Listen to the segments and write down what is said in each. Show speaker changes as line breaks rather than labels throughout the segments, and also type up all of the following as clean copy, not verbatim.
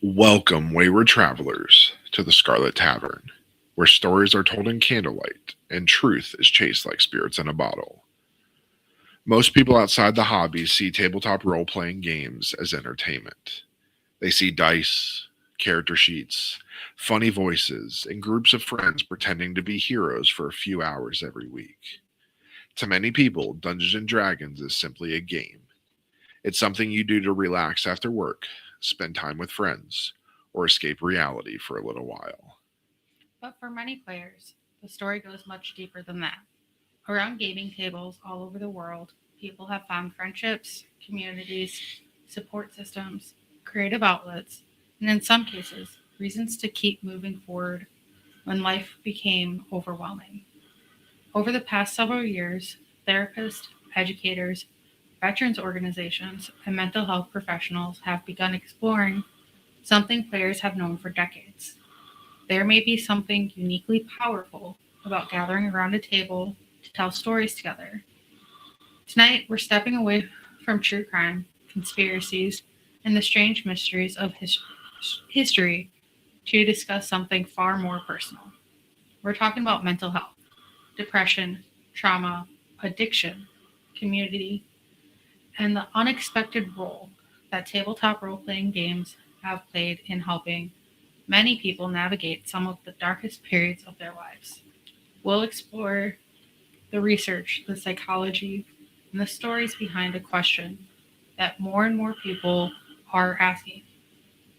Welcome, wayward travelers, to the Scarlet Tavern, where stories are told in candlelight and truth is chased like spirits in a bottle. Most people outside the hobby see tabletop role playing games as entertainment. They see dice, character sheets, funny voices, and groups of friends pretending to be heroes for a few hours every week. To many people, Dungeons and Dragons is simply a game. It's something you do to relax after work, spend time with friends, or escape reality for a little while.
But for many players, the story goes much deeper than that. Around gaming tables all over the world, people have found friendships, communities, support systems, creative outlets, and in some cases, reasons to keep moving forward when life became overwhelming. Over the past several years, therapists, educators, veterans organizations, and mental health professionals have begun exploring something players have known for decades. There may be something uniquely powerful about gathering around a table to tell stories together. Tonight, we're stepping away from true crime, conspiracies, and the strange mysteries of history to discuss something far more personal. We're talking about mental health, depression, trauma, addiction, community, and the unexpected role that tabletop role playing games have played in helping many people navigate some of the darkest periods of their lives. We'll explore the research, the psychology, and the stories behind a question that more and more people are asking: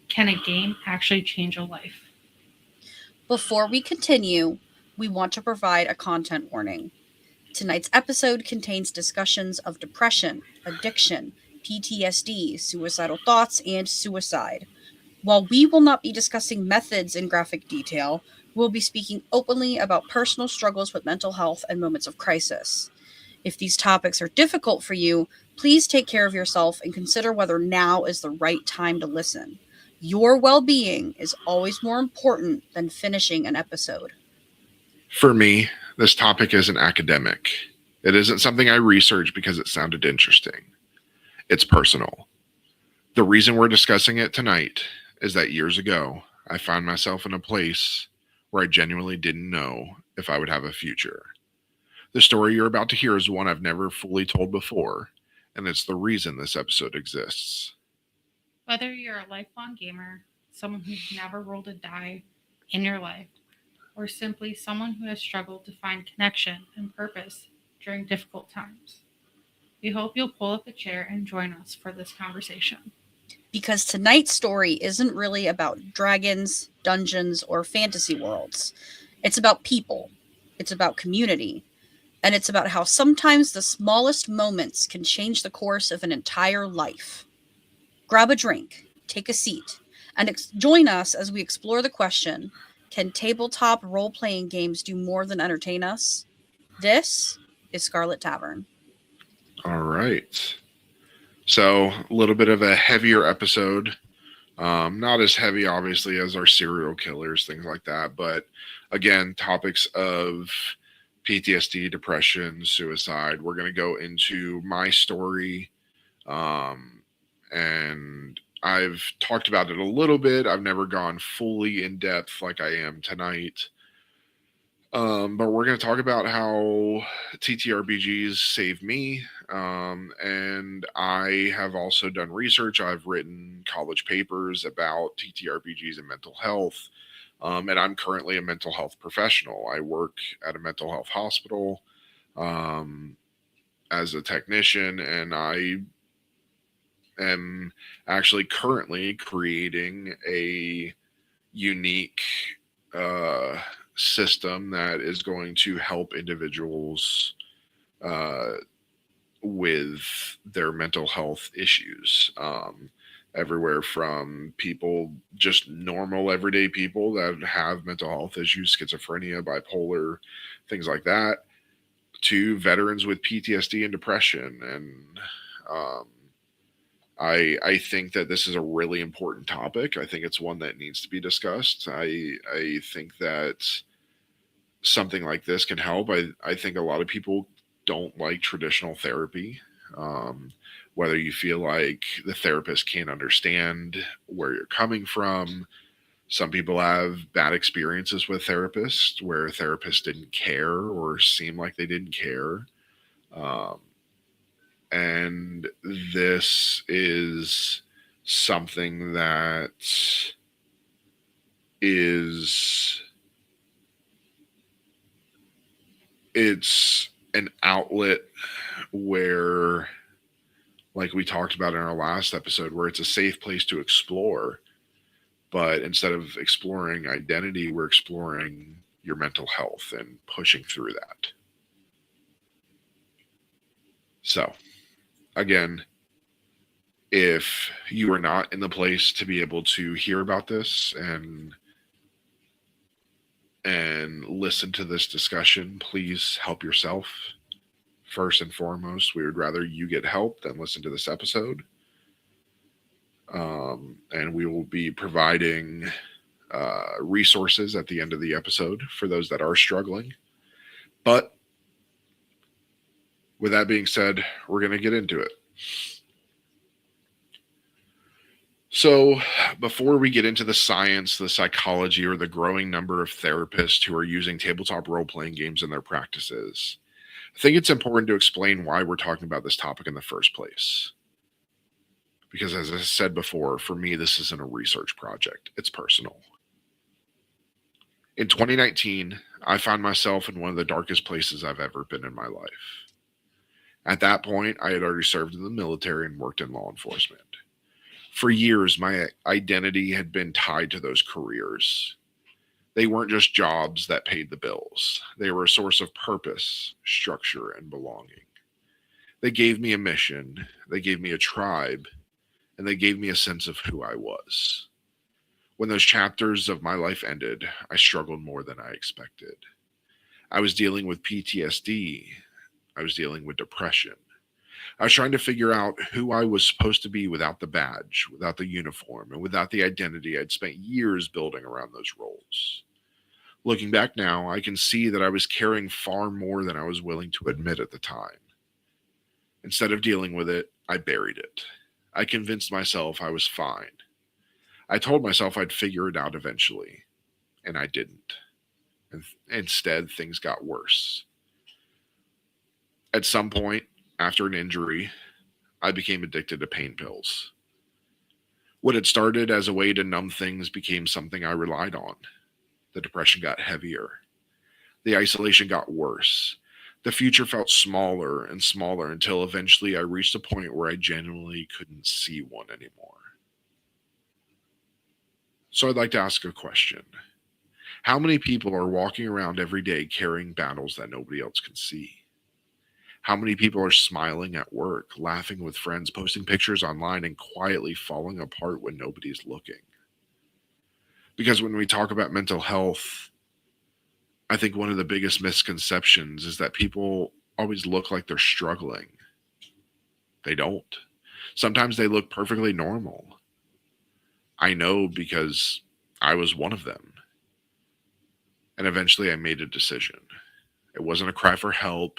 can a game actually change a life?
Before we continue, we want to provide a content warning. Tonight's episode contains discussions of depression, addiction, PTSD, suicidal thoughts, and suicide. While we will not be discussing methods in graphic detail, we'll be speaking openly about personal struggles with mental health and moments of crisis. If these topics are difficult for you, please take care of yourself and consider whether now is the right time to listen. Your well being is always more important than finishing an episode.
For me, this topic isn't academic. It isn't something I researched because it sounded interesting. It's personal. The reason we're discussing it tonight is that years ago, I found myself in a place where I genuinely didn't know if I would have a future. The story you're about to hear is one I've never fully told before, and it's the reason this episode exists.
Whether you're a lifelong gamer, someone who's never rolled a die in your life, or simply someone who has struggled to find connection and purpose during difficult times, we hope you'll pull up a chair and join us for this conversation.
Because tonight's story isn't really about dragons, dungeons, or fantasy worlds. It's about people, it's about community, and it's about how sometimes the smallest moments can change the course of an entire life. Grab a drink, take a seat, and join us as we explore the question: can tabletop role playing games do more than entertain us? This is Scarlet Tavern.
All right. So, a little bit of a heavier episode. Not as heavy, obviously, as our serial killers, things like that. But again, topics of PTSD, depression, suicide. We're going to go into my story. And I've talked about it a little bit. I've never gone fully in depth like I am tonight. But we're going to talk about how TTRPGs saved me. And I have also done research. I've written college papers about TTRPGs and mental health. And I'm currently a mental health professional. I work at a mental health hospital um, as a technician, and I am actually currently creating a unique uh, system that is going to help individuals uh, with their mental health issues. Everywhere from people, just normal everyday people that have mental health issues, schizophrenia, bipolar, things like that, to veterans with PTSD and depression. And um, I think that this is a really important topic. I think it's one that needs to be discussed. I think that something like this can help. I think a lot of people don't like traditional therapy. Um, whether you feel like the therapist can't understand where you're coming from. Some people have bad experiences with therapists where therapists didn't care or seem like they didn't care. Um, and this is something that is it's an outlet where, like we talked about in our last episode, where it's a safe place to explore. But instead of exploring identity, we're exploring your mental health and pushing through that. So, again, if you are not in the place to be able to hear about this and listen to this discussion, please help yourself. First and foremost, we would rather you get help than listen to this episode. And we will be providing resources at the end of the episode for those that are struggling. But with that being said, we're going to get into it. So, before we get into the science, the psychology, or the growing number of therapists who are using tabletop role-playing games in their practices, I think it's important to explain why we're talking about this topic in the first place. Because as I said before, for me, this isn't a research project. It's personal. In 2019, I found myself in one of the darkest places I've ever been in my life. At that point, I had already served in the military and worked in law enforcement. For years, my identity had been tied to those careers. They weren't just jobs that paid the bills. They were a source of purpose, structure, and belonging. They gave me a mission, they gave me a tribe, and they gave me a sense of who I was. When those chapters of my life ended, I struggled more than I expected. I was dealing with PTSD. I was dealing with depression. I was trying to figure out who I was supposed to be without the badge, without the uniform, and without the identity I'd spent years building around those roles. Looking back now, I can see that I was carrying far more than I was willing to admit at the time. Instead of dealing with it, I buried it. I convinced myself I was fine. I told myself I'd figure it out eventually, and I didn't. And instead, things got worse. At some point, after an injury, I became addicted to pain pills. What had started as a way to numb things became something I relied on. The depression got heavier. The isolation got worse. The future felt smaller and smaller until eventually I reached a point where I genuinely couldn't see one anymore. So I'd like to ask a question. How many people are walking around every day carrying battles that nobody else can see? How many people are smiling at work, laughing with friends, posting pictures online, and quietly falling apart when nobody's looking? Because when we talk about mental health, I think one of the biggest misconceptions is that people always look like they're struggling. They don't. Sometimes they look perfectly normal. I know because I was one of them. And eventually I made a decision. It wasn't a cry for help,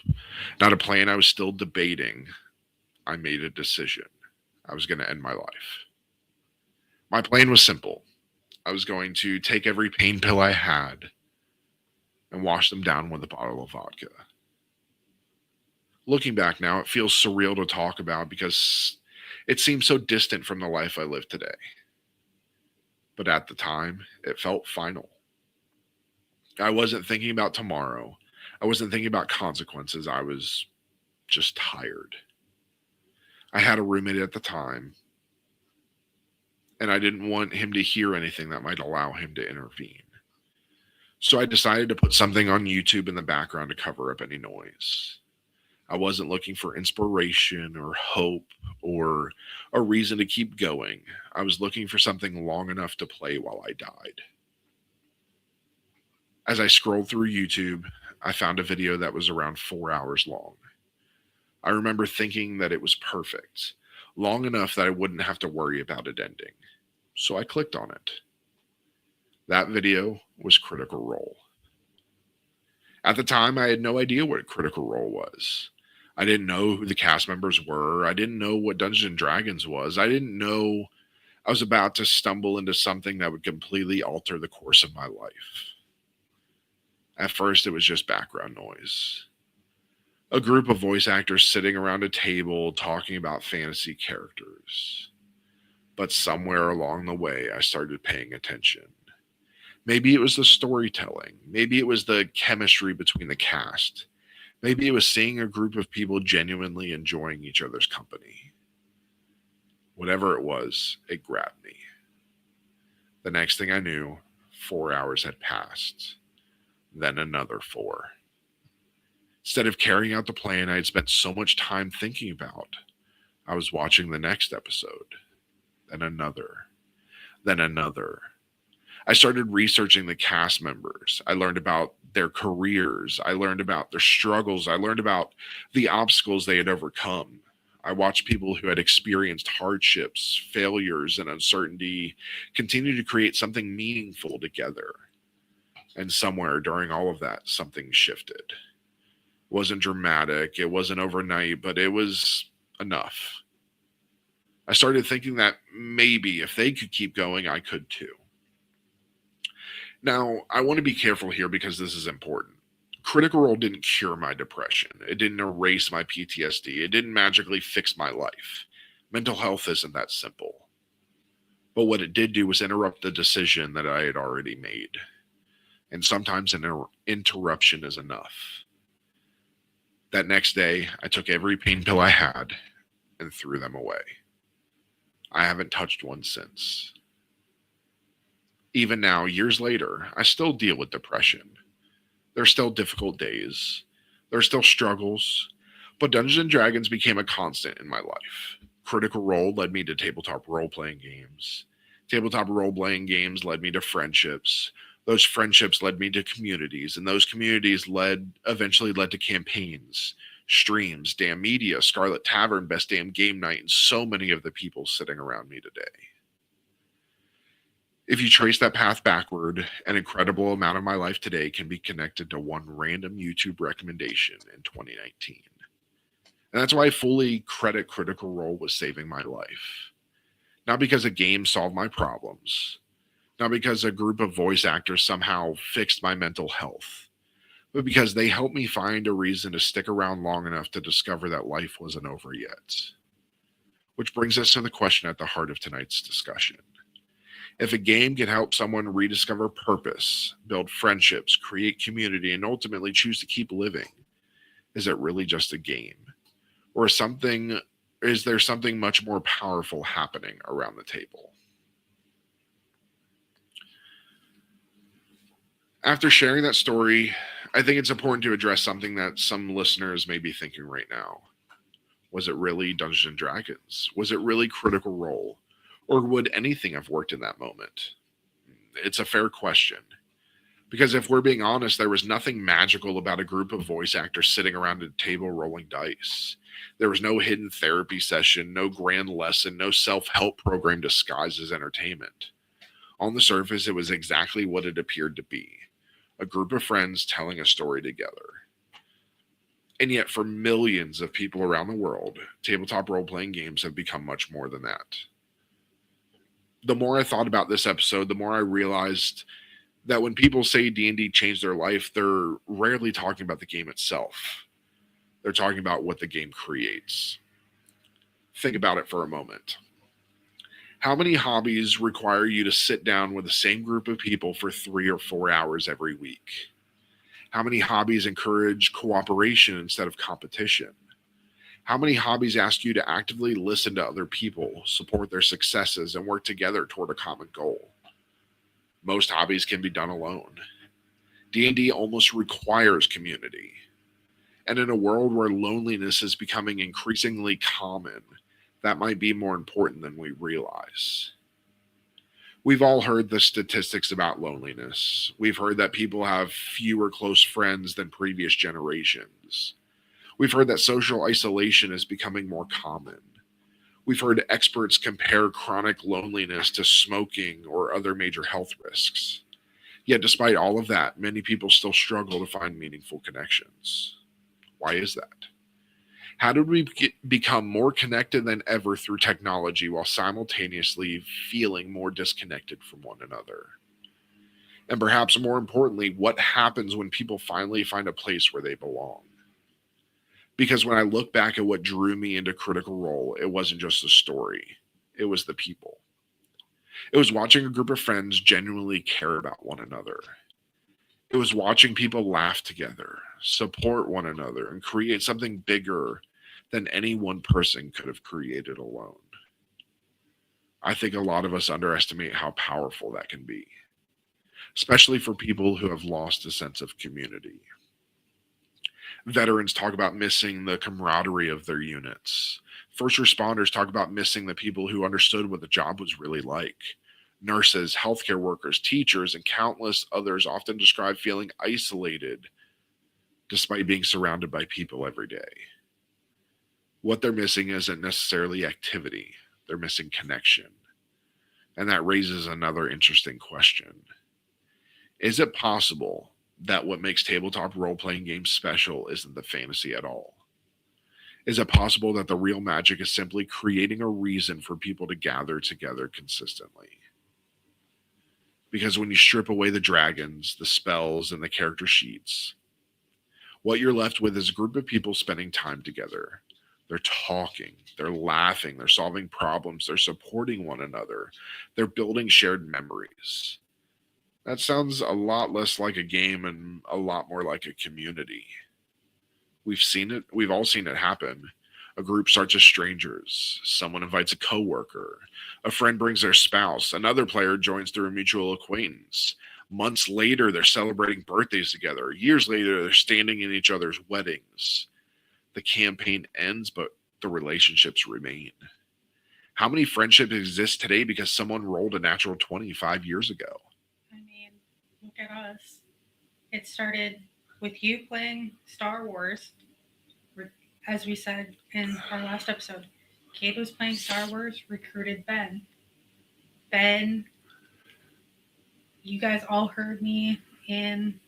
not a plan I was still debating. I made a decision. I was going to end my life. My plan was simple. I was going to take every pain pill I had and wash them down with a bottle of vodka. Looking back now, it feels surreal to talk about because it seems so distant from the life I live today. But at the time, it felt final. I wasn't thinking about tomorrow. I wasn't thinking about consequences. I was just tired. I had a roommate at the time, and I didn't want him to hear anything that might allow him to intervene. So I decided to put something on YouTube in the background to cover up any noise. I wasn't looking for inspiration or hope or a reason to keep going. I was looking for something long enough to play while I died. As I scrolled through YouTube, I found a video that was around 4 hours long. I remember thinking that it was perfect, long enough that I wouldn't have to worry about it ending. So I clicked on it. That video was Critical Role. At the time, I had no idea what Critical Role was. I didn't know who the cast members were. I didn't know what Dungeons and Dragons was. I didn't know I was about to stumble into something that would completely alter the course of my life. At first, it was just background noise. A group of voice actors sitting around a table talking about fantasy characters. But somewhere along the way, I started paying attention. Maybe it was the storytelling. Maybe it was the chemistry between the cast. Maybe it was seeing a group of people genuinely enjoying each other's company. Whatever it was, it grabbed me. The next thing I knew, 4 hours had passed. Then another 4. Instead of carrying out the plan I had spent so much time thinking about, I was watching the next episode. Then another. Then another. I started researching the cast members. I learned about their careers. I learned about their struggles. I learned about the obstacles they had overcome. I watched people who had experienced hardships, failures, and uncertainty continue to create something meaningful together. And somewhere during all of that, something shifted. It wasn't dramatic. It wasn't overnight, but it was enough. I started thinking that maybe if they could keep going, I could too. Now, I want to be careful here because this is important. Critical Role didn't cure my depression. It didn't erase my PTSD. It didn't magically fix my life. Mental health isn't that simple. But what it did do was interrupt the decision that I had already made. And sometimes an interruption is enough. That next day, I took every pain pill I had and threw them away. I haven't touched one since. Even now, years later, I still deal with depression. There's still difficult days. There's still struggles. But Dungeons & Dragons became a constant in my life. Critical Role led me to tabletop role-playing games. Tabletop role-playing games led me to friendships. Those friendships led me to communities. And those communities eventually led to campaigns, streams, damn media, Scarlet Tavern, Best Damn Game Night, and so many of the people sitting around me today. If you trace that path backward, an incredible amount of my life today can be connected to one random YouTube recommendation in 2019. And that's why I fully credit Critical Role with saving my life. Not because a game solved my problems, not because a group of voice actors somehow fixed my mental health, but because they helped me find a reason to stick around long enough to discover that life wasn't over yet. Which brings us to the question at the heart of tonight's discussion. If a game can help someone rediscover purpose, build friendships, create community, and ultimately choose to keep living, is it really just a game? Or is there something much more powerful happening around the table? After sharing that story, I think it's important to address something that some listeners may be thinking right now. Was it really Dungeons & Dragons? Was it really Critical Role? Or would anything have worked in that moment? It's a fair question. Because if we're being honest, there was nothing magical about a group of voice actors sitting around a table rolling dice. There was no hidden therapy session, no grand lesson, no self-help program disguised as entertainment. On the surface, it was exactly what it appeared to be. A group of friends telling a story together. And yet, for millions of people around the world, tabletop role-playing games have become much more than that. The more I thought about this episode, the more I realized that when people say D&D changed their life, they're rarely talking about the game itself. They're talking about what the game creates. Think about it for a moment. How many hobbies require you to sit down with the same group of people for 3 or 4 hours every week? How many hobbies encourage cooperation instead of competition? How many hobbies ask you to actively listen to other people, support their successes, and work together toward a common goal? Most hobbies can be done alone. D&D almost requires community. And in a world where loneliness is becoming increasingly common, that might be more important than we realize. We've all heard the statistics about loneliness. We've heard that people have fewer close friends than previous generations. We've heard that social isolation is becoming more common. We've heard experts compare chronic loneliness to smoking or other major health risks. Yet despite all of that, many people still struggle to find meaningful connections. Why is that? How did we become more connected than ever through technology while simultaneously feeling more disconnected from one another? And perhaps more importantly, what happens when people finally find a place where they belong? Because when I look back at what drew me into Critical Role, it wasn't just the story, it was the people. It was watching a group of friends genuinely care about one another. It was watching people laugh together, support one another, and create something bigger than any one person could have created alone. I think a lot of us underestimate how powerful that can be, especially for people who have lost a sense of community. Veterans talk about missing the camaraderie of their units. First responders talk about missing the people who understood what the job was really like. Nurses, healthcare workers, teachers, and countless others often describe feeling isolated despite being surrounded by people every day. What they're missing isn't necessarily activity, they're missing connection. And that raises another interesting question. Is it possible that what makes tabletop role playing games special isn't the fantasy at all? Is it possible that the real magic is simply creating a reason for people to gather together consistently? Because when you strip away the dragons, the spells, and the character sheets, what you're left with is a group of people spending time together. They're talking, they're laughing, they're solving problems, they're supporting one another, they're building shared memories. That sounds a lot less like a game and a lot more like a community. We've all seen it happen. A group starts as strangers. Someone invites a coworker. A friend brings their spouse. Another player joins through a mutual acquaintance. Months later, they're celebrating birthdays together. Years later, they're standing in each other's weddings. The campaign ends, but the relationships remain. How many friendships exist today because someone rolled a natural 25 years ago?
I mean, look at us. It started with you playing Star Wars, as we said in our last episode. Kayde was playing Star Wars, recruited Ben. Ben, you guys all heard me in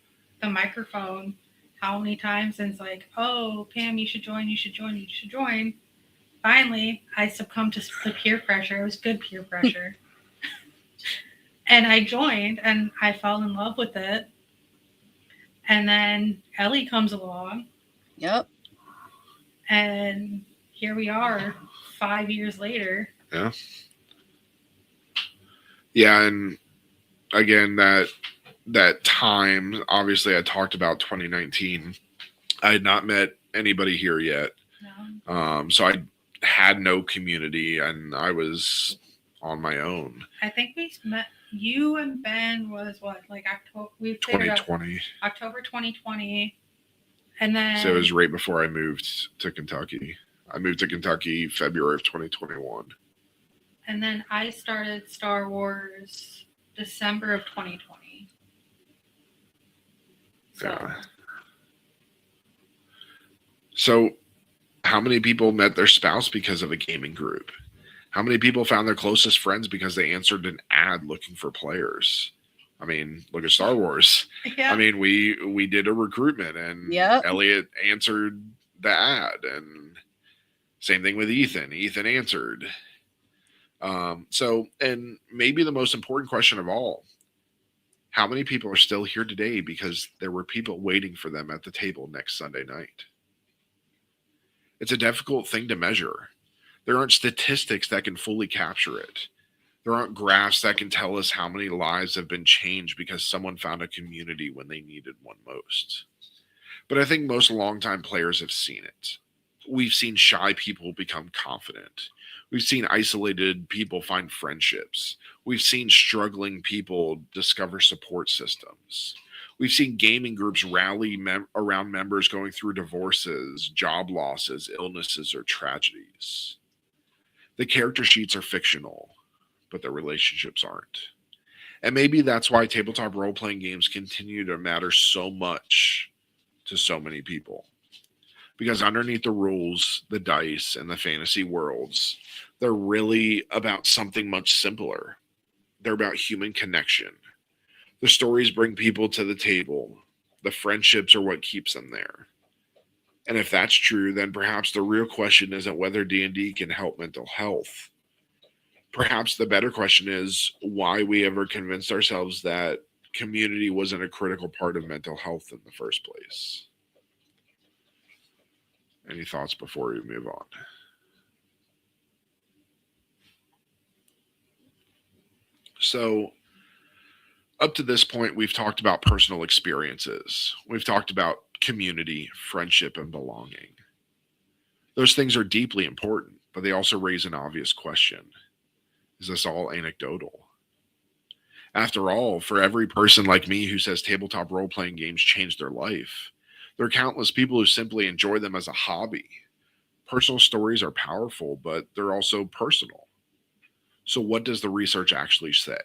the microphone how many times, and it's like, oh, Pam, you should join, you should join, you should join. Finally, I succumbed to the peer pressure. It was good peer pressure. And I joined, and I fell in love with it. And then Ellie comes along.
Yep.
And here we are 5 years later.
Yeah. Yeah, and again, that time, obviously I talked about 2019. I had not met anybody here yet.
No.
So I had no community and I was on my own.
I think we met, you and Ben was what, like October, we figured out
2020.
October 2020. And then
So it was right before I moved to Kentucky. I moved to Kentucky February of 2021.
And then I started Star Wars December of 2020. So
Yeah. So how many people met their spouse because of a gaming group? How many people found their closest friends because they answered an ad looking for players? I mean, look at Star Wars.
yeah.
I mean, we did a recruitment and
Yep.
Elliot answered the ad, and same thing with Ethan. Ethan answered. So, and maybe the most important question of all, how many people are still here today because there were people waiting for them at the table next Sunday night? It's a difficult thing to measure. There aren't statistics that can fully capture it. There aren't graphs that can tell us how many lives have been changed because someone found a community when they needed one most. But I think most longtime players have seen it. We've seen shy people become confident. We've seen isolated people find friendships. We've seen struggling people discover support systems. We've seen gaming groups rally around members going through divorces, job losses, illnesses, or tragedies. The character sheets are fictional, but the relationships aren't. And maybe that's why tabletop role-playing games continue to matter so much to so many people. Because underneath the rules, the dice, and the fantasy worlds, they're really about something much simpler. They're about human connection. The stories bring people to the table. The friendships are what keeps them there. And if that's true, then perhaps the real question isn't whether D&D can help mental health. Perhaps the better question is why we ever convinced ourselves that community wasn't a critical part of mental health in the first place. Any thoughts before we move on? So, up to this point, we've talked about personal experiences. We've talked about community, friendship, and belonging. Those things are deeply important, but they also raise an obvious question. Is this all anecdotal? After all, for every person like me who says tabletop role playing games changed their life, there are countless people who simply enjoy them as a hobby. Personal stories are powerful, but they're also personal. So, what does the research actually say?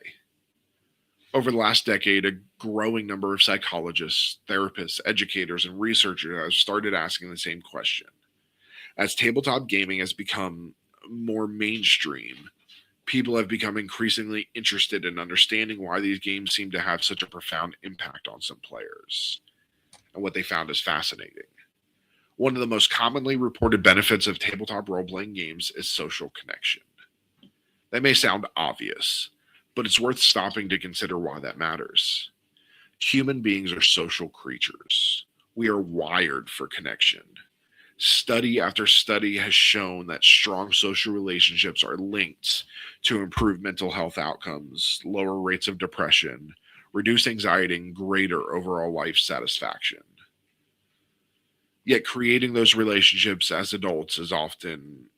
Over the last decade, a growing number of psychologists, therapists, educators, and researchers have started asking the same question. As tabletop gaming has become more mainstream, people have become increasingly interested in understanding why these games seem to have such a profound impact on some players. And what they found is fascinating. One of the most commonly reported benefits of tabletop role playing games is social connection. That may sound obvious, but it's worth stopping to consider why that matters. Human beings are social creatures. We are wired for connection. Study after study has shown that strong social relationships are linked to improved mental health outcomes, lower rates of depression, reduced anxiety, and greater overall life satisfaction. Yet creating those relationships as adults is often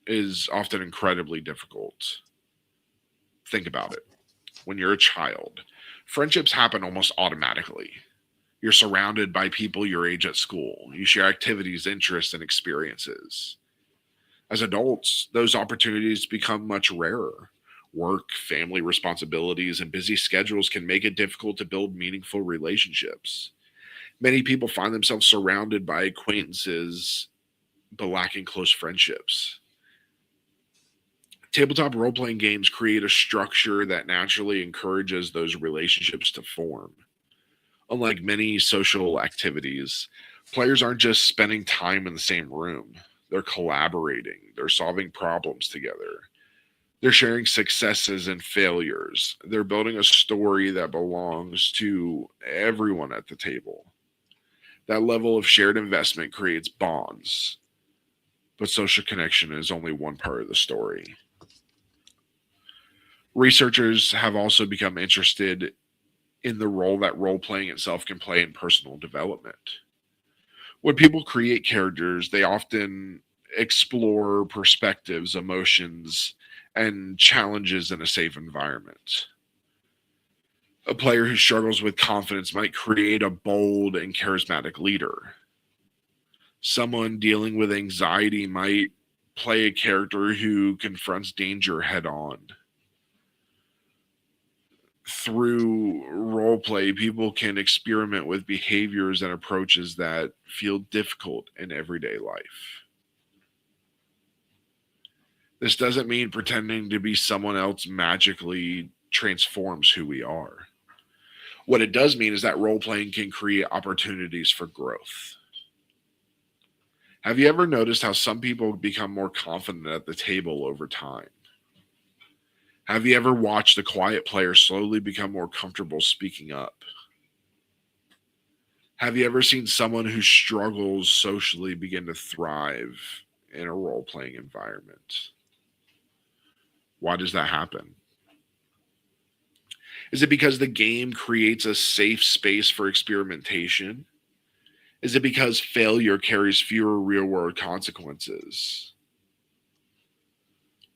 incredibly difficult. Think about it. When you're a child, friendships happen almost automatically. You're surrounded by people your age at school. You share activities, interests, and experiences. As adults, those opportunities become much rarer. Work, family responsibilities, and busy schedules can make it difficult to build meaningful relationships. Many people find themselves surrounded by acquaintances but lacking close friendships. Tabletop role playing games create a structure that naturally encourages those relationships to form. Unlike many social activities, players aren't just spending time in the same room. They're collaborating, they're solving problems together, they're sharing successes and failures, they're building a story that belongs to everyone at the table. That level of shared investment creates bonds, but social connection is only one part of the story. Researchers have also become interested in the role that role playing itself can play in personal development. When people create characters, they often explore perspectives, emotions, and challenges in a safe environment. A player who struggles with confidence might create a bold and charismatic leader. Someone dealing with anxiety might play a character who confronts danger head on. Through role play, people can experiment with behaviors and approaches that feel difficult in everyday life. This doesn't mean pretending to be someone else magically transforms who we are. What it does mean is that role playing can create opportunities for growth. Have you ever noticed how some people become more confident at the table over time? Have you ever watched a quiet player slowly become more comfortable speaking up? Have you ever seen someone who struggles socially begin to thrive in a role playing environment? Why does that happen? Is it because the game creates a safe space for experimentation? Is it because failure carries fewer real world consequences?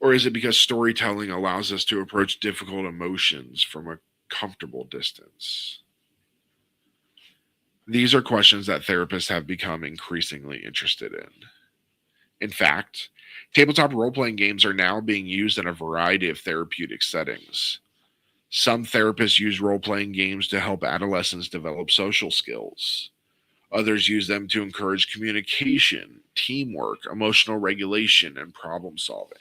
Or is it because storytelling allows us to approach difficult emotions from a comfortable distance? These are questions that therapists have become increasingly interested in. In fact, tabletop role playing games are now being used in a variety of therapeutic settings. Some therapists use role playing games to help adolescents develop social skills. Others use them to encourage communication, teamwork, emotional regulation, and problem solving.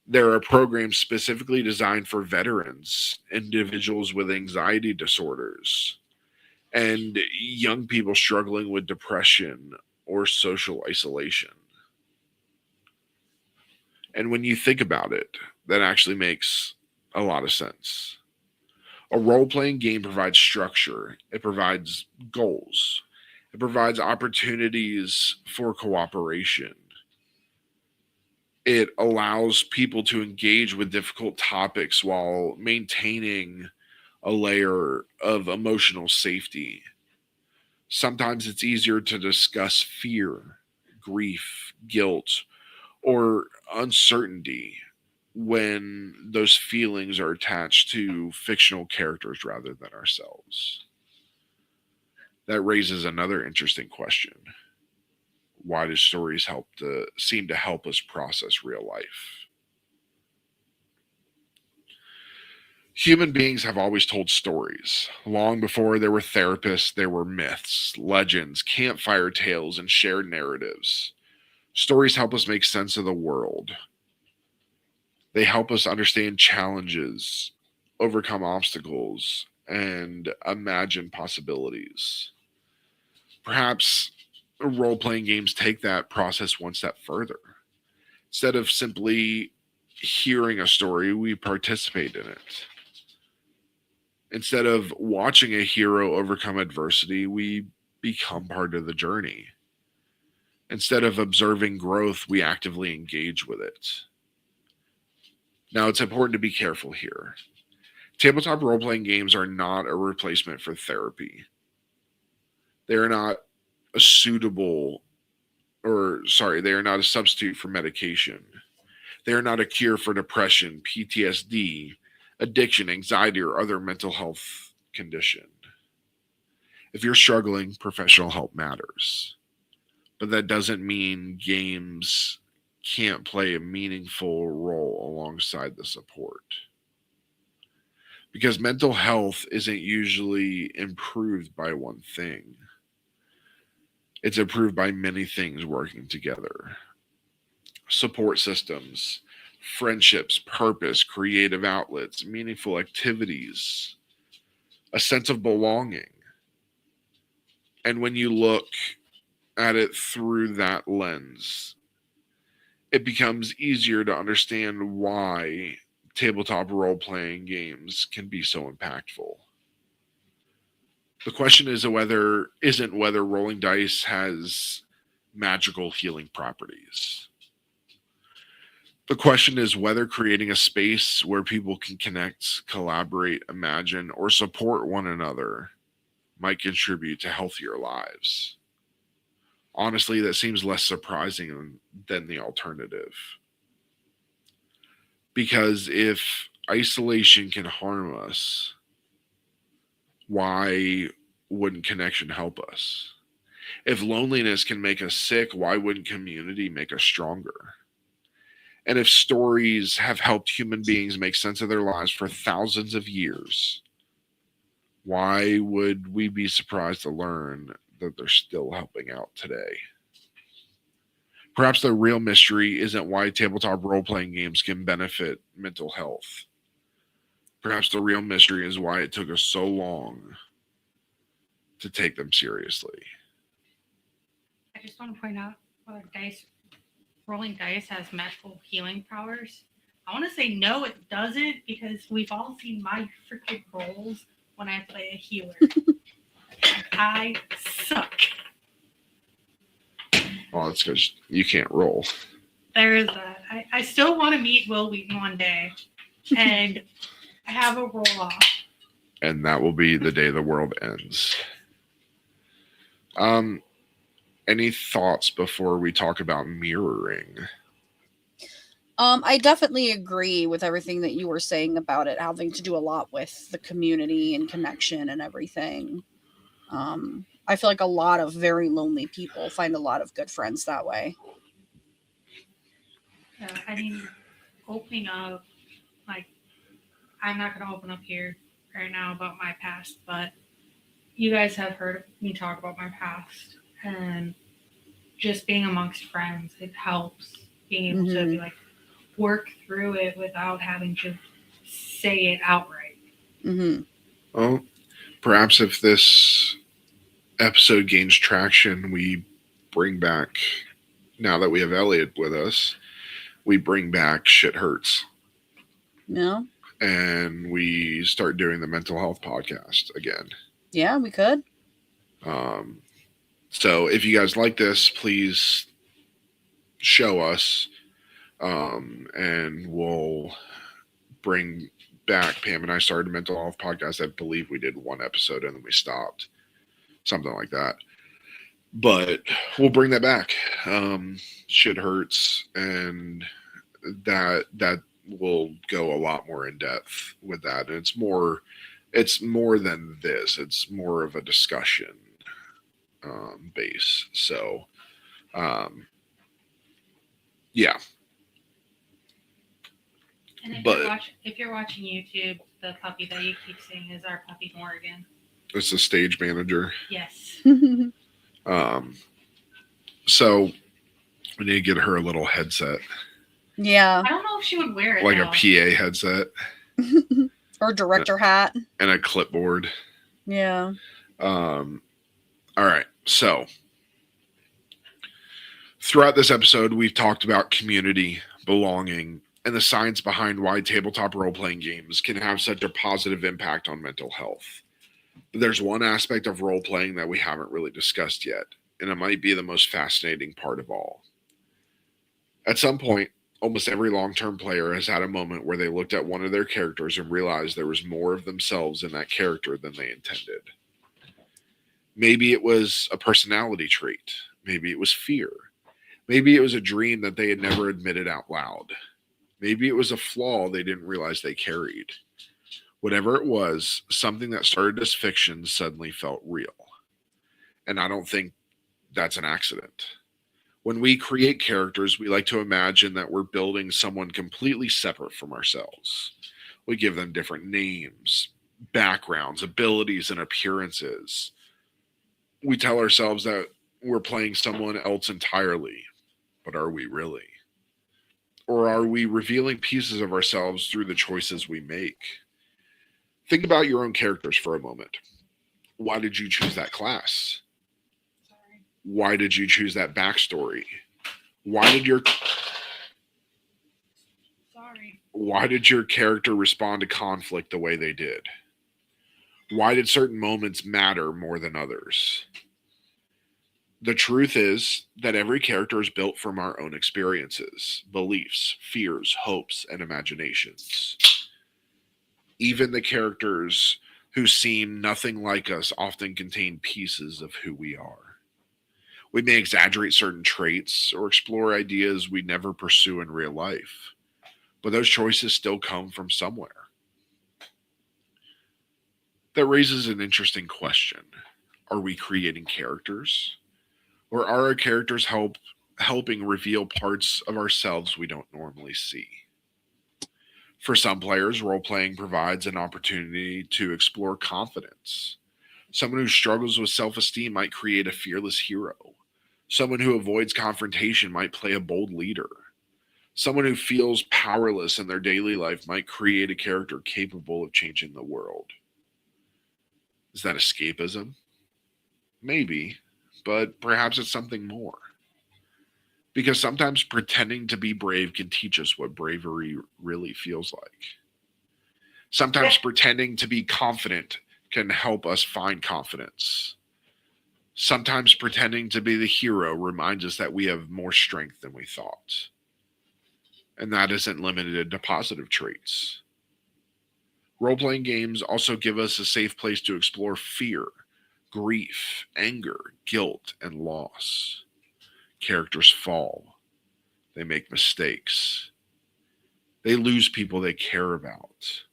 There are programs specifically designed for veterans, individuals with anxiety disorders, and young people struggling with depression or social isolation. And when you think about it, that actually makes a lot of sense. A role playing game provides structure, it provides goals, it provides opportunities for cooperation. It allows people to engage with difficult topics while maintaining a layer of emotional safety. Sometimes it's easier to discuss fear, grief, guilt, or uncertainty when those feelings are attached to fictional characters rather than ourselves. That raises another interesting question. Why do stories seem to help us process real life? Human beings have always told stories. Long before there were therapists, there were myths, legends, campfire tales, and shared narratives. Stories help us make sense of the world. They help us understand challenges, overcome obstacles, and imagine possibilities. Perhaps role playing games take that process one step further. Instead of simply hearing a story, we participate in it. Instead of watching a hero overcome adversity, we become part of the journey. Instead of observing growth, we actively engage with it. Now, it's important to be careful here. Tabletop role playing games are not a replacement for therapy. They are not a they are not a substitute for medication. They are not a cure for depression, PTSD, addiction, anxiety, or other mental health condition. If you're struggling, professional help matters. But that doesn't mean games can't play a meaningful role alongside the support. Because mental health isn't usually improved by one thing, it's improved by many things working together: support systems, friendships, purpose, creative outlets, meaningful activities, a sense of belonging. And when you look at it through that lens, it becomes easier to understand why tabletop role playing games can be so impactful. The question isn't whether rolling dice has magical healing properties. The question is whether creating a space where people can connect, collaborate, imagine, or support one another might contribute to healthier lives. Honestly, that seems less surprising than the alternative. Because if isolation can harm us, why wouldn't connection help us? If loneliness can make us sick, why wouldn't community make us stronger? And if stories have helped human beings make sense of their lives for thousands of years, why would we be surprised to learn that they're still helping out today? Perhaps the real mystery isn't why tabletop role playing games can benefit mental health. Perhaps the real mystery is why it took us so long to take them seriously.
I just want to point out whether rolling dice has magical healing powers. I want to say no, it doesn't, because we've all seen my freaking rolls when I play a healer. I suck.
Well, it's because you can't roll.
There is that. I still want to meet Will Wheaton one day, and I have a roll off.
And that will be the day the world ends. Any thoughts before we talk about mirroring?
I definitely agree with everything that you were saying about it having to do a lot with the community and connection and everything. I feel like a lot of very lonely people find a lot of good friends that way.
I mean, opening up, like, I'm not going to open up here right now about my past, but you guys have heard me talk about my past, and just being amongst friends, it helps being able to be like, work through it without having to say it outright.
Well, perhaps if this episode gains traction, we bring back, now that we have Elliot with us, we bring back Shit Hurts.
No?
And we start doing the mental health podcast again.
Yeah, we could.
So if you guys like this, please show us, and we'll bring back. Pam and I started a mental health podcast. I believe we did one episode and then we stopped, something like that. But we'll bring that back. Shit Hurts, and that will go a lot more in depth with that. And it's more than this. It's more of a discussion base. So, yeah.
And
But
if you're watching YouTube, the puppy that you keep seeing is our puppy Morgan.
it's the stage manager.
Yes.
So we need to get her a little headset.
Yeah.
I don't know if she would wear it.
Like
though.
a PA headset.
Or director hat.
And a clipboard.
Yeah.
All right. So throughout this episode, we've talked about community, belonging, and the science behind why tabletop role-playing games can have such a positive impact on mental health. But there's one aspect of role-playing that we haven't really discussed yet, and it might be the most fascinating part of all. At some point, almost every long-term player has had a moment where they looked at one of their characters and realized there was more of themselves in that character than they intended. Maybe it was a personality trait. Maybe it was fear. Maybe it was a dream that they had never admitted out loud. Maybe it was a flaw they didn't realize they carried. Whatever it was, something that started as fiction suddenly felt real. And I don't think that's an accident. When we create characters, we like to imagine that we're building someone completely separate from ourselves. We give them different names, backgrounds, abilities, and appearances. We tell ourselves that we're playing someone else entirely, but are we really? Or are we revealing pieces of ourselves through the choices we make? Think about your own characters for a moment. Why did you choose that class?
Sorry.
Why did you choose that backstory? Why did your character respond to conflict the way they did? Why did certain moments matter more than others? The truth is that every character is built from our own experiences, beliefs, fears, hopes, and imaginations. Even the characters who seem nothing like us often contain pieces of who we are. We may exaggerate certain traits or explore ideas we never pursue in real life, but those choices still come from somewhere. That raises an interesting question. Are we creating characters? Or are our characters helping reveal parts of ourselves we don't normally see? For some players, role-playing provides an opportunity to explore confidence. Someone who struggles with self-esteem might create a fearless hero. Someone who avoids confrontation might play a bold leader. Someone who feels powerless in their daily life might create a character capable of changing the world. Is that escapism? Maybe, but perhaps it's something more. Because sometimes pretending to be brave can teach us what bravery really feels like. Sometimes pretending to be confident can help us find confidence. Sometimes pretending to be the hero reminds us that we have more strength than we thought. And that isn't limited to positive traits. Role-playing games also give us a safe place to explore fear, grief, anger, guilt, and loss. Characters fall. They make mistakes. They lose people they care about.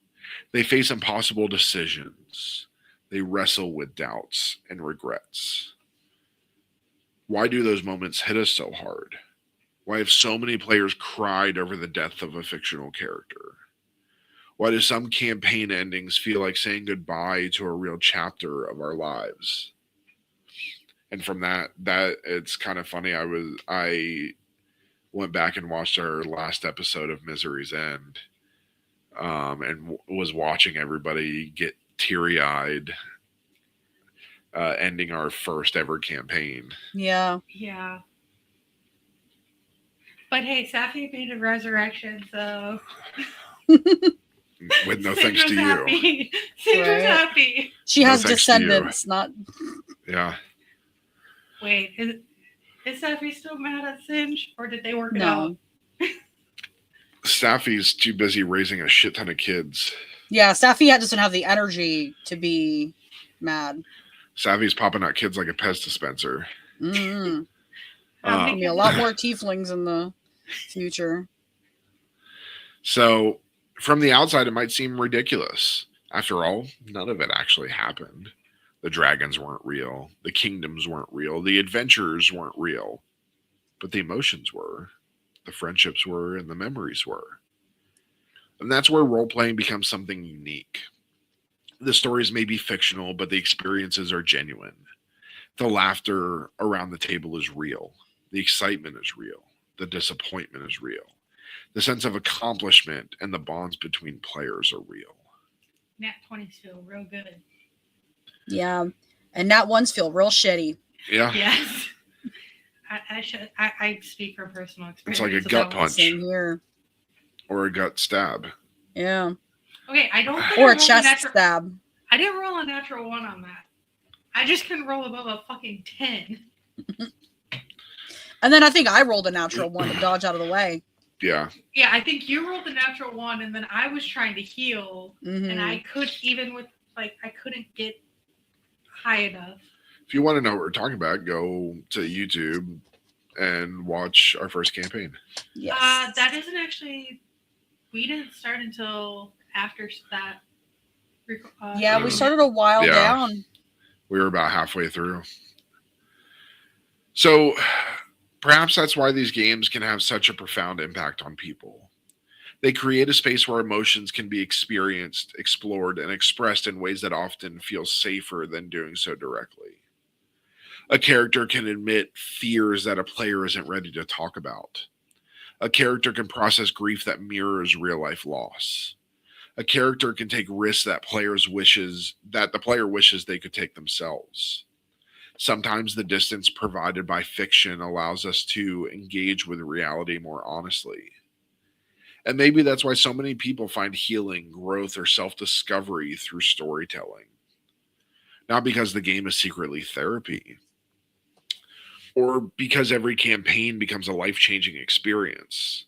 They face impossible decisions. They wrestle with doubts and regrets. Why do those moments hit us so hard? Why have so many players cried over the death of a fictional character? Why do some campaign endings feel like saying goodbye to a real chapter of our lives? And from that it's kind of funny. I went back and watched our last episode of Misery's End, and was watching everybody get teary-eyed ending our first ever campaign.
Yeah.
Yeah. But hey, Safi made a resurrection, so
With no
Sid
thanks
was
to you.
happy. Sid was
Right.
happy.
She
No
has
thanks to you.
descendants, not.
Yeah.
Wait, is Safi still mad at Singe, or did they work it
No.
out?
Staffy's too busy raising a shit ton of kids.
Yeah, Safi doesn't have the energy to be mad.
Savvy's popping out kids like a Pez dispenser.
Mm-hmm.
How many
Gonna be a
kids
lot
is-
more tieflings in the future.
So, from the outside, it might seem ridiculous. After all, none of it actually happened. The dragons weren't real. The kingdoms weren't real. The adventures weren't real. But the emotions were. The friendships were. And the memories were. And that's where role playing becomes something unique. The stories may be fictional, but the experiences are genuine. The laughter around the table is real. The excitement is real. The disappointment is real. The sense of accomplishment and the bonds between players are real.
Nat 20s feel real good.
Yeah, and Nat ones feel real shitty.
Yeah.
Yes. I speak from personal experience.
It's like a
with
gut
that one.
punch.
Same here.
Or a gut stab.
Yeah,
Okay, I don't think
or
I
a
rolled
chest
natural.
stab.
I didn't roll a natural 1 on that. I just couldn't roll above a fucking 10.
And then I think I rolled a natural one to dodge out of the way.
Yeah.
Yeah, I think you rolled the natural 1, and then I was trying to heal,
Mhm.
and I could even with I couldn't get high enough.
If you want to know what we're talking about, go to YouTube and watch our first campaign.
Yes.
That isn't actually. We didn't start until after that.
Yeah, we started a while
Yeah.
down.
We were about halfway through. So perhaps that's why these games can have such a profound impact on people. They create a space where emotions can be experienced, explored, and expressed in ways that often feel safer than doing so directly. A character can admit fears that a player isn't ready to talk about. A character can process grief that mirrors real life loss. A character can take risks that the player wishes they could take themselves. Sometimes the distance provided by fiction allows us to engage with reality more honestly. And maybe that's why so many people find healing, growth, or self discovery through storytelling. Not because the game is secretly therapy, or because every campaign becomes a life changing experience,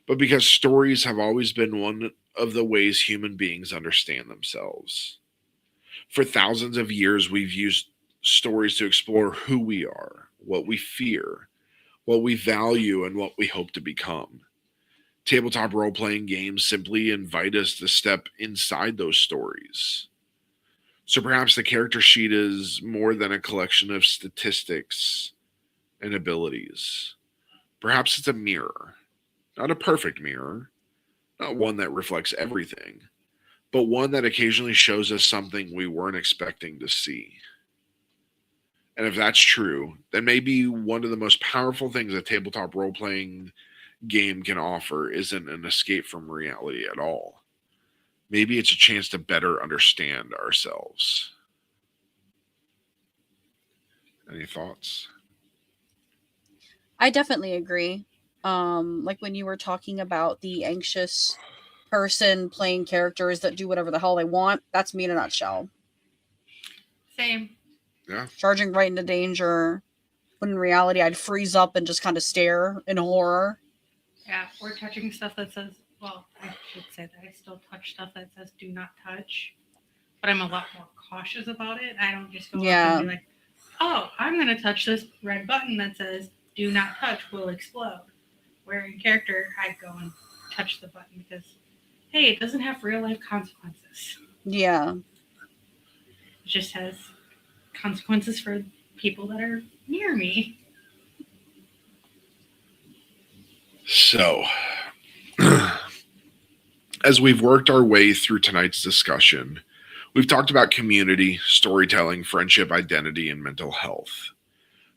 but because stories have always been one of the ways human beings understand themselves. For thousands of years, we've used stories to explore who we are, what we fear, what we value, and what we hope to become. Tabletop role playing games simply invite us to step inside those stories. So perhaps the character sheet is more than a collection of statistics and abilities. Perhaps it's a mirror, not a perfect mirror, not one that reflects everything, but one that occasionally shows us something we weren't expecting to see. And if that's true, then maybe one of the most powerful things a tabletop role playing game can offer isn't an escape from reality at all. Maybe it's a chance to better understand ourselves. Any thoughts?
I definitely agree. Like when you were talking about the anxious person playing characters that do whatever the hell they want, that's me in a nutshell.
Same.
Yeah.
Charging right into danger, when in reality I'd freeze up and just kind of stare in horror.
Yeah, or touching stuff that says. Well, I should say that I still touch stuff that says "do not touch," but I'm a lot more cautious about it. I don't just go up
Yeah.
and be like, "Oh, I'm gonna touch this red button that says "do not touch" will explode." Where in character, I go and touch the button because, hey, it doesn't have real life consequences.
Yeah.
It just has consequences for people that are near me.
So, as we've worked our way through tonight's discussion, we've talked about community, storytelling, friendship, identity, and mental health.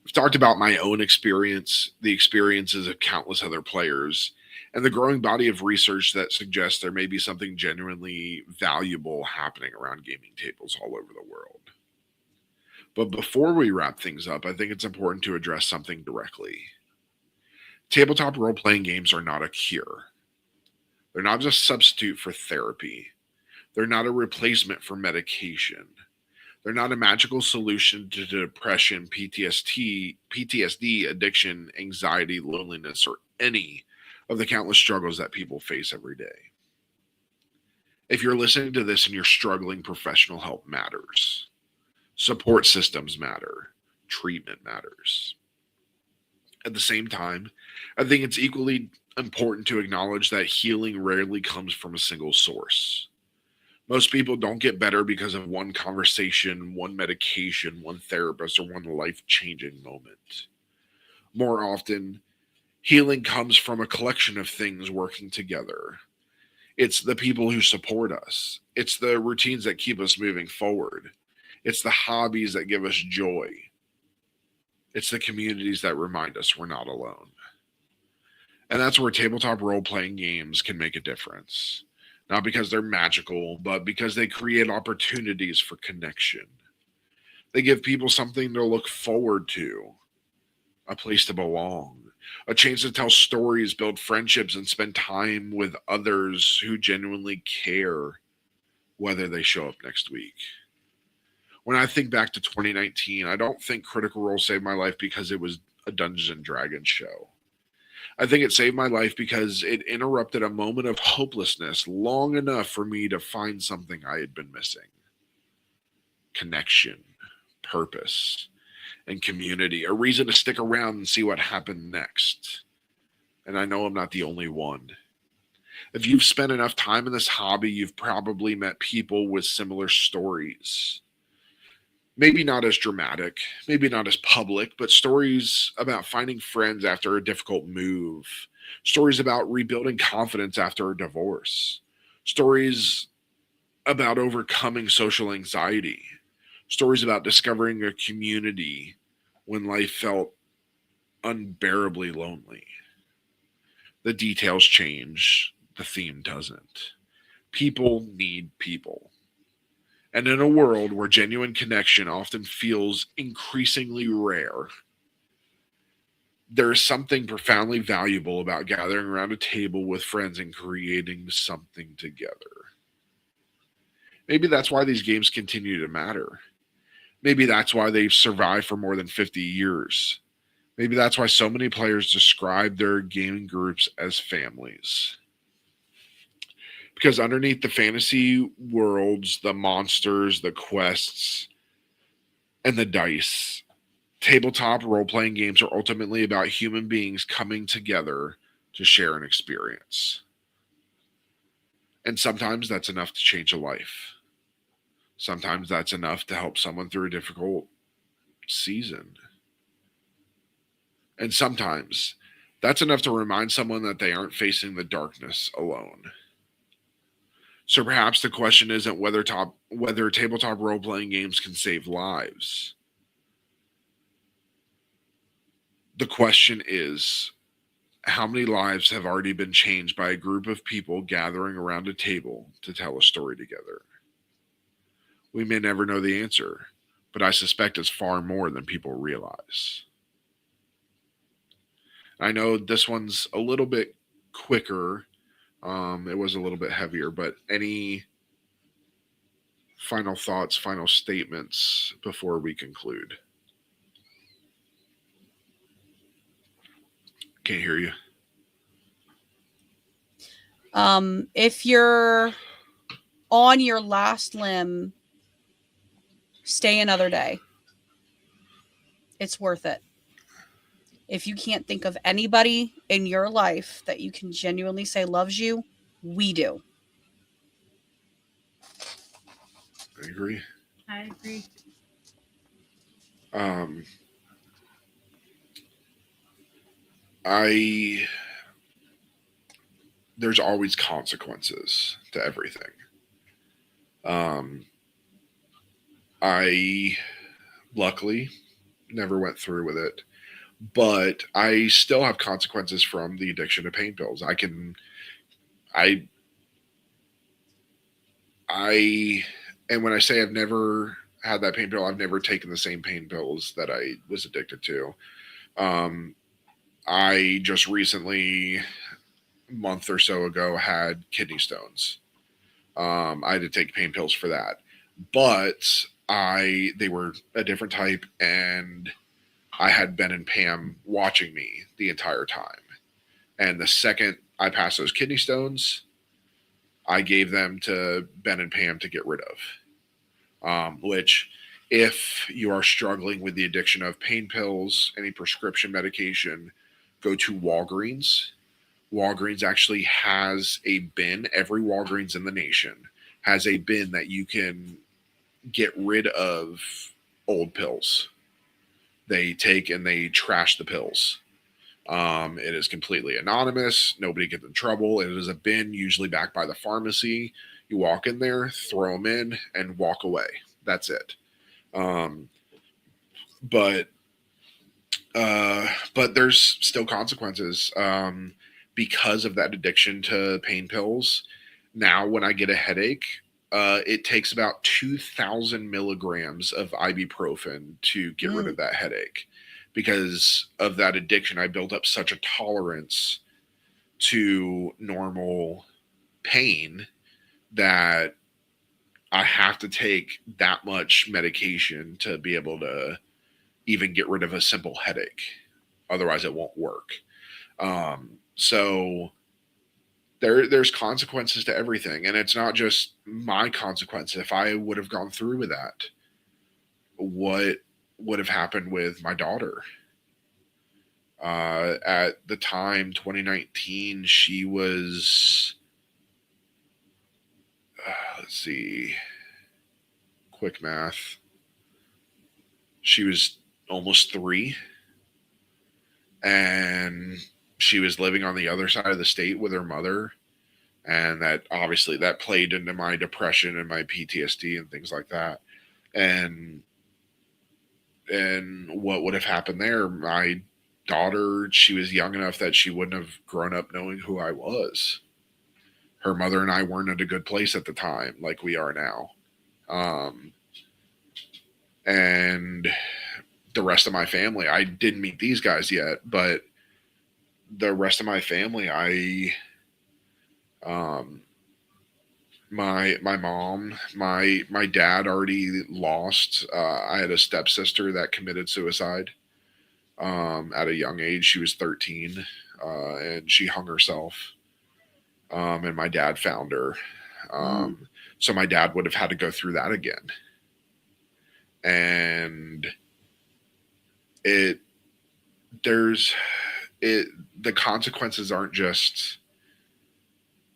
We've talked about my own experience, the experiences of countless other players, and the growing body of research that suggests there may be something genuinely valuable happening around gaming tables all over the world. But before we wrap things up, I think it's important to address something directly. Tabletop role playing games are not a cure. They're not just a substitute for therapy. They're not a replacement for medication. They're not a magical solution to depression, PTSD, addiction, anxiety, loneliness, or any of the countless struggles that people face every day. If you're listening to this and you're struggling, professional help matters. Support systems matter. Treatment matters. At the same time, I think it's equally important to acknowledge that healing rarely comes from a single source. Most people don't get better because of one conversation, one medication, one therapist, or one life changing moment. More often, healing comes from a collection of things working together. It's the people who support us, it's the routines that keep us moving forward, it's the hobbies that give us joy, it's the communities that remind us we're not alone. And that's where tabletop role playing games can make a difference. Not because they're magical, but because they create opportunities for connection. They give people something to look forward to, a place to belong, a chance to tell stories, build friendships, and spend time with others who genuinely care whether they show up next week. When I think back to 2019, I don't think Critical Role saved my life because it was a Dungeons and Dragons show. I think it saved my life because it interrupted a moment of hopelessness long enough for me to find something I had been missing: connection, purpose, and community, a reason to stick around and see what happened next. And I know I'm not the only one. If you've spent enough time in this hobby, you've probably met people with similar stories. Maybe not as dramatic, maybe not as public, but stories about finding friends after a difficult move, stories about rebuilding confidence after a divorce, stories about overcoming social anxiety, stories about discovering a community when life felt unbearably lonely. The details change, the theme doesn't. People need people. And in a world where genuine connection often feels increasingly rare, there is something profoundly valuable about gathering around a table with friends and creating something together. Maybe that's why these games continue to matter. Maybe that's why they've survived for more than 50 years. Maybe that's why so many players describe their gaming groups as families. Because underneath the fantasy worlds, the monsters, the quests, and the dice, tabletop role playing games are ultimately about human beings coming together to share an experience. And sometimes that's enough to change a life. Sometimes that's enough to help someone through a difficult season. And sometimes that's enough to remind someone that they aren't facing the darkness alone. So perhaps the question isn't whether tabletop role playing games can save lives. The question is, how many lives have already been changed by a group of people gathering around a table to tell a story together? We may never know the answer, but I suspect it's far more than people realize. I know this one's a little bit quicker. It was a little bit heavier, but any final thoughts, final statements before we conclude? Can't hear you.
If you're on your last limb, stay another day. It's worth it. If you can't think of anybody in your life that you can genuinely say loves you, we do.
I agree.
I agree.
There's always consequences to everything. I luckily never went through with it, but I still have consequences from the addiction to pain pills. I and when I say I've never had that pain pill, I've never taken the same pain pills that I was addicted to. Um, I just recently, a month or so ago, had kidney stones. I had to take pain pills for that, but they were a different type, and I had Ben and Pam watching me the entire time. And the second I passed those kidney stones, I gave them to Ben and Pam to get rid of. Which, if you are struggling with the addiction of pain pills, any prescription medication, go to Walgreens. Walgreens actually has a bin. Every Walgreens in the nation has a bin that you can get rid of old pills. They take and they trash the pills. It is completely anonymous. Nobody gets in trouble. It is a bin, usually backed by the pharmacy. You walk in there, throw them in, and walk away. That's it. Um, but but there's still consequences because of that addiction to pain pills. Now, when I get a headache, it takes about 2,000 milligrams of ibuprofen to get rid of that headache. Because of that addiction, I built up such a tolerance to normal pain that I have to take that much medication to be able to even get rid of a simple headache. Otherwise, it won't work. So there's consequences to everything, and it's not just my consequence. If I would have gone through with that, what would have happened with my daughter? At the time, 2019, she was, let's see, quick math. She was almost 3, and she was living on the other side of the state with her mother. And that obviously that played into my depression and my PTSD and things like that. And what would have happened there? My daughter, she was young enough that she wouldn't have grown up knowing who I was. Her mother and I weren't at a good place at the time, like we are now. And the rest of my family, I didn't meet these guys yet, but the rest of my family, my mom, my dad already lost. I had a stepsister that committed suicide at a young age. She was 13, and she hung herself. And my dad found her. So my dad would have had to go through that again. And the consequences aren't just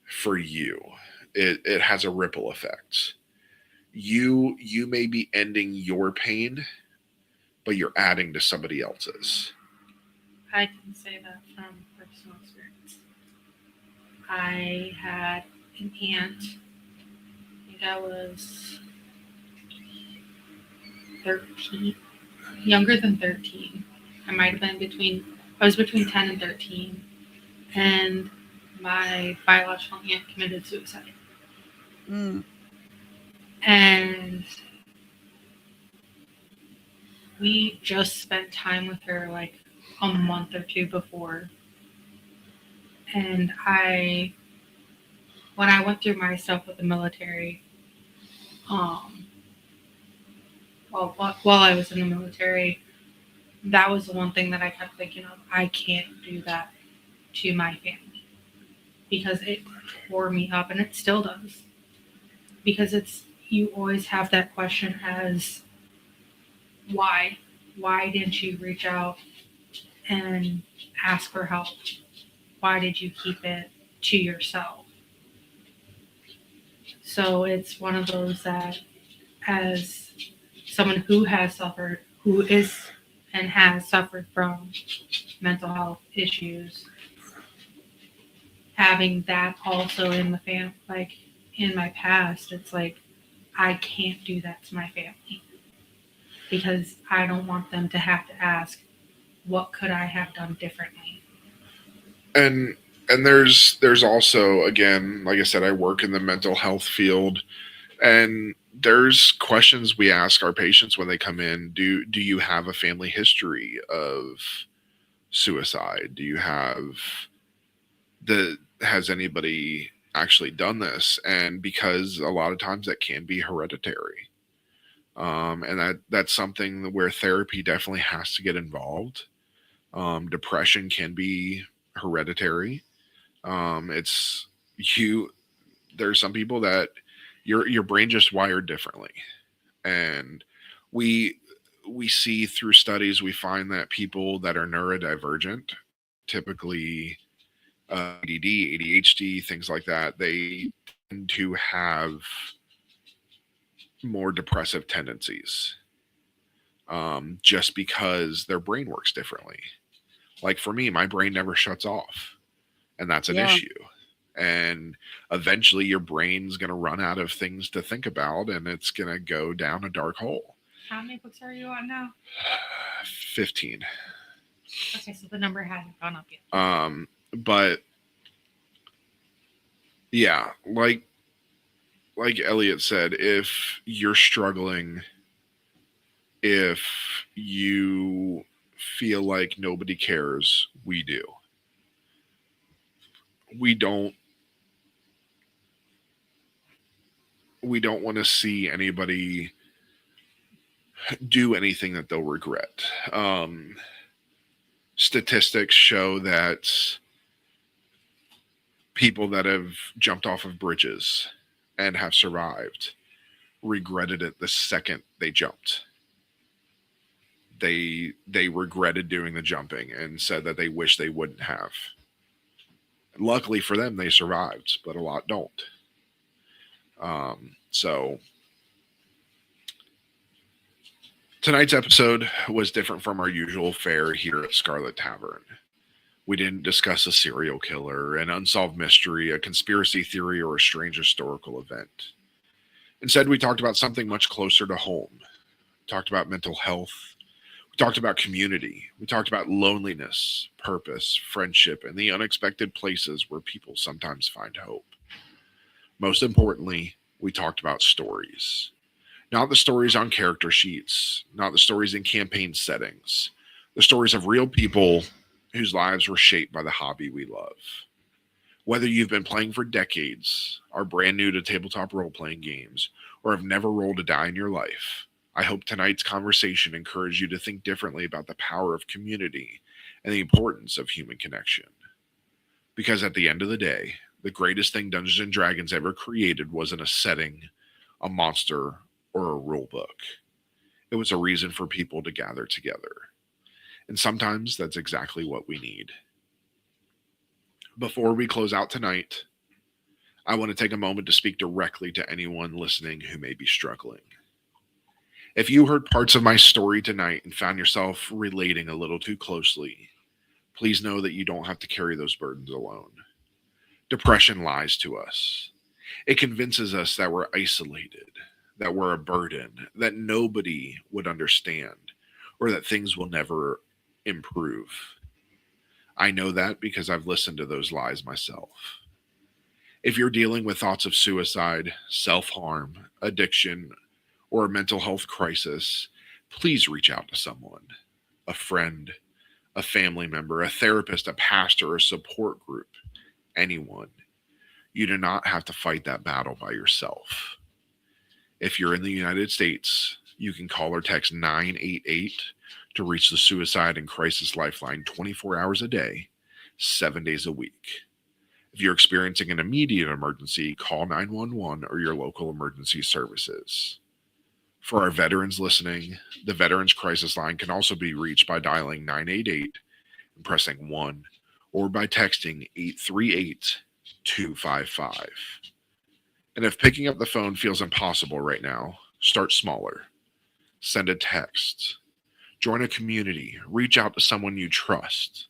for you. It has a ripple effect. You may be ending your pain, but you're adding to somebody else's.
I can say that from personal experience. I had an aunt, I think I was 13, younger than 13. I was between 10 and 13. And my biological aunt committed suicide. And we just spent time with her like a month or two before. And when I went through my stuff with the military, while I was in the military, that was the one thing that I kept thinking of. I can't do that to my family because it tore me up, and it still does. Because you always have that question as why? Why didn't you reach out and ask for help? Why did you keep it to yourself? So it's one of those that, as someone who is and has suffered from mental health issues, having that also in the like in my past, it's like I can't do that to my family because I don't want them to have to ask, what could I have done differently?
And there's also, again, like I said, I work in the mental health field, and there's questions we ask our patients when they come in. Do you have a family history of suicide? Do you have the has anybody actually done this? And because a lot of times that can be hereditary. And that's something where therapy definitely has to get involved. Depression can be hereditary. It's you. There's some people that your brain just wired differently, and we we see through studies we find that people that are neurodivergent, typically ADD, ADHD, things like that, they tend to have more depressive tendencies, just because their brain works differently. Like for me, my brain never shuts off, and that's an
Yeah.
issue. And eventually, your brain's going to run out of things to think about, and it's going to go down a dark hole.
How many books are you on now?
15.
Okay, so the number hasn't gone up yet.
But yeah, like Elliot said, if you're struggling, if you feel like nobody cares, we do. We don't we don't want to see anybody do anything that they'll regret. Statistics show that people that have jumped off of bridges and have survived regretted it the second they jumped. They regretted doing the jumping and said that they wish they wouldn't have. Luckily for them, they survived, but a lot don't. So tonight's episode was different from our usual fare here at Scarlet Tavern. We didn't discuss a serial killer, an unsolved mystery, a conspiracy theory, or a strange historical event. Instead, we talked about something much closer to home. We talked about mental health. We talked about community. We talked about loneliness, purpose, friendship, and the unexpected places where people sometimes find hope. Most importantly, we talked about stories. Not the stories on character sheets, not the stories in campaign settings, the stories of real people whose lives were shaped by the hobby we love. Whether you've been playing for decades, are brand new to tabletop role playing games, or have never rolled a die in your life, I hope tonight's conversation encouraged you to think differently about the power of community and the importance of human connection. Because at the end of the day, the greatest thing Dungeons and Dragons ever created wasn't a setting, a monster, or a rule book. It was a reason for people to gather together. And sometimes that's exactly what we need. Before we close out tonight, I want to take a moment to speak directly to anyone listening who may be struggling. If you heard parts of my story tonight and found yourself relating a little too closely, please know that you don't have to carry those burdens alone. Depression lies to us. It convinces us that we're isolated, that we're a burden, that nobody would understand, or that things will never improve. I know that because I've listened to those lies myself. If you're dealing with thoughts of suicide, self harm, addiction, or a mental health crisis, please reach out to someone, a friend, a family member, a therapist, a pastor, a support group, anyone. You do not have to fight that battle by yourself. If you're in the United States, you can call or text 988 to reach the Suicide and Crisis Lifeline 24 hours a day, 7 days a week. If you're experiencing an immediate emergency, call 911 or your local emergency services. For our veterans listening, the Veterans Crisis Line can also be reached by dialing 988 and pressing 1, or by texting 838-255. And if picking up the phone feels impossible right now, start smaller. Send a text. Join a community. Reach out to someone you trust.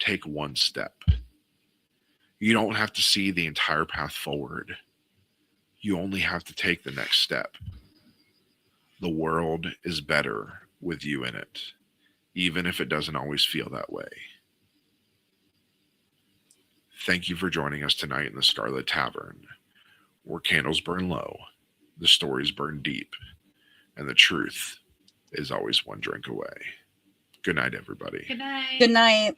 Take one step. You don't have to see the entire path forward. You only have to take the next step. The world is better with you in it, even if it doesn't always feel that way. Thank you for joining us tonight in the Scarlet Tavern, where candles burn low the stories burn deep, and the truth is always one drink away. Good night, everybody.
Good night.
Good night.